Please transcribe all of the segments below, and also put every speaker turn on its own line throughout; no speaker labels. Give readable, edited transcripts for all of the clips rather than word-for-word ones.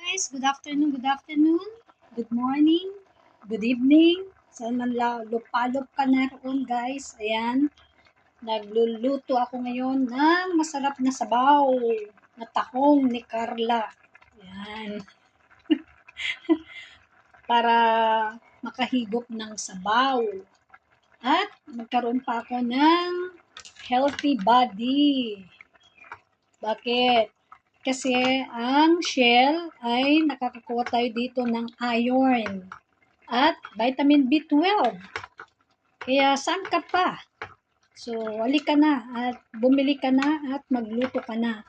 Guys, good afternoon, good morning, good evening. Sana lupalop ka na roon guys. Ayan, nagluluto ako ngayon ng masarap na sabaw na tahong ni Carla. Ayan, para makahigop ng sabaw. At magkaroon pa ako ng healthy body. Bakit? Kasi ang shell ay nakakakuha tayo dito ng iron at vitamin B12. Kaya saan ka pa? So, halika na at bumili ka na at magluto ka na.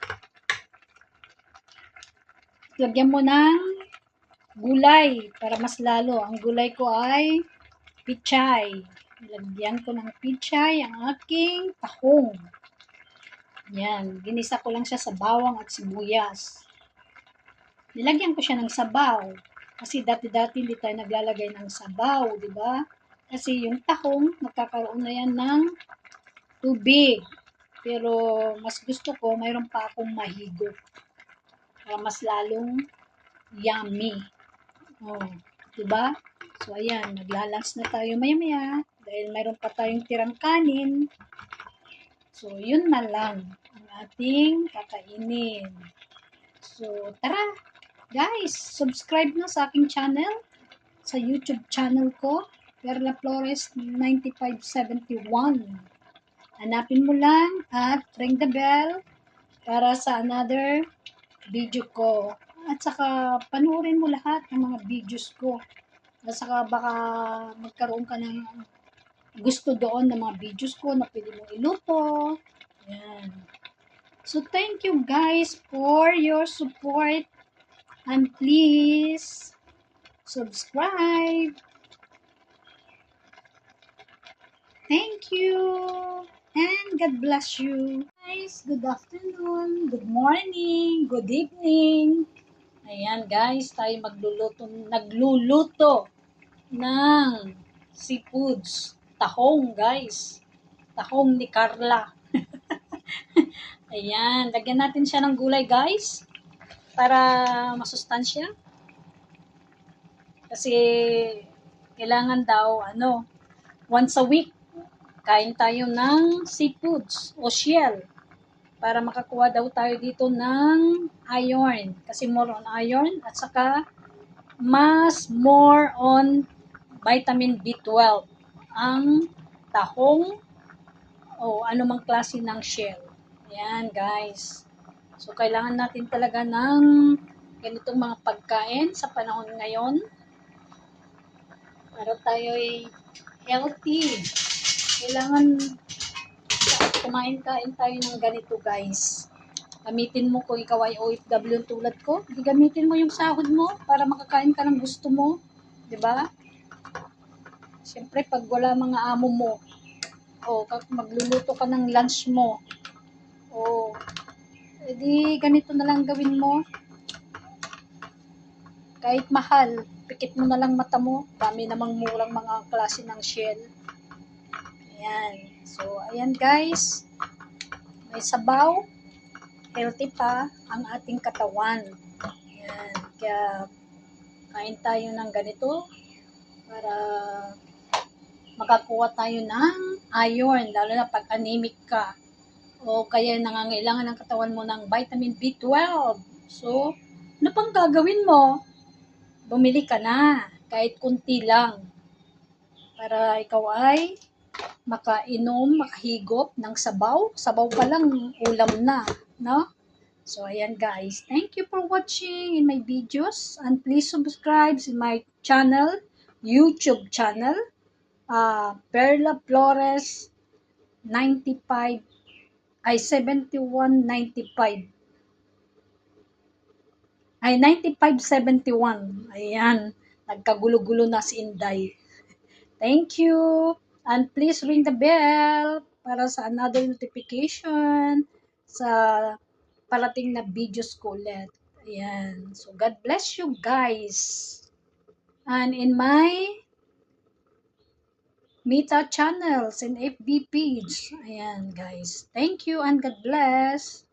Lagyan mo ng gulay para mas lalo. Ang gulay ko ay pichay. Lagyan ko ng pichay ang aking tahong. Yan, ginisa ko lang siya sa bawang at sibuyas. Nilagyan ko siya ng sabaw. Kasi dati-dati hindi tayo naglalagay ng sabaw, di ba? Kasi yung tahong, nagkakaroon na yan ng tubig. Pero mas gusto ko, mayroon pa akong mahigop. Para mas lalong yummy. Oh, di ba? So, ayan, maglalans na tayo maya-maya. Dahil mayroon pa tayong tirang kanin. So, yun na lang ang ating kakainin. So, tara! Guys, subscribe na sa aking channel, sa YouTube channel ko, Perla Flores 9571. Hanapin mo lang at ring the bell para sa another video ko. At saka panoorin mo lahat ng mga videos ko. At saka baka magkaroon ka ng gusto doon ng mga videos ko na pwede mong iluto. Yan. So, thank you guys for your support. And please subscribe. Thank you. And God bless you. Guys, good afternoon, good morning, good evening. Ayan guys, tayo nagluluto ng seafoods. Tahong guys. Tahong ni Carla. Ayan, lagyan natin siya ng gulay guys. Para masustansya. Kasi kailangan daw once a week kain tayo ng seafoods o shell para makakuha daw tayo dito ng iron. Kasi more on iron at saka more on vitamin B12 ang tahong o anumang klase ng shell. Ayan guys. So, kailangan natin talaga ng ganitong mga pagkain sa panahon ngayon para tayo'y healthy. Kailangan kumain-kain tayo ng ganito guys. Gamitin mo kung ikaw ay OFW tulad ko. Gamitin mo yung sahod mo para makakain ka ng gusto mo. 'Di ba? Siyempre, pag wala mga amo mo, magluluto ka ng lunch mo, edi ganito na lang gawin mo. Kahit mahal, pikit mo na lang mata mo. Dami namang murang mga klase ng shell. Ayan. So, ayan guys. May sabaw. Healthy pa ang ating katawan. Ayan. Kaya, kain tayo ng ganito para makakuha tayo ng iron, lalo na pag anemic ka. O kaya nangangailangan ng katawan mo ng vitamin B12. So, ano pang gagawin mo? Bumili ka na, kahit kunti lang. Para ikaw ay makahigop ng sabaw. Sabaw pa lang, ulam na, no? So, ayan guys. Thank you for watching in my videos. And please subscribe in my channel, YouTube channel, Perla Flores 7195. Ay, 9571. Ayan. Nagkagulo-gulo na si Inday. Thank you. And please ring the bell para sa another notification sa parating na videos ko ulit. Ayan. So, God bless you guys. And in my Meta channels and FB page. Ayan, guys. Thank you and God bless.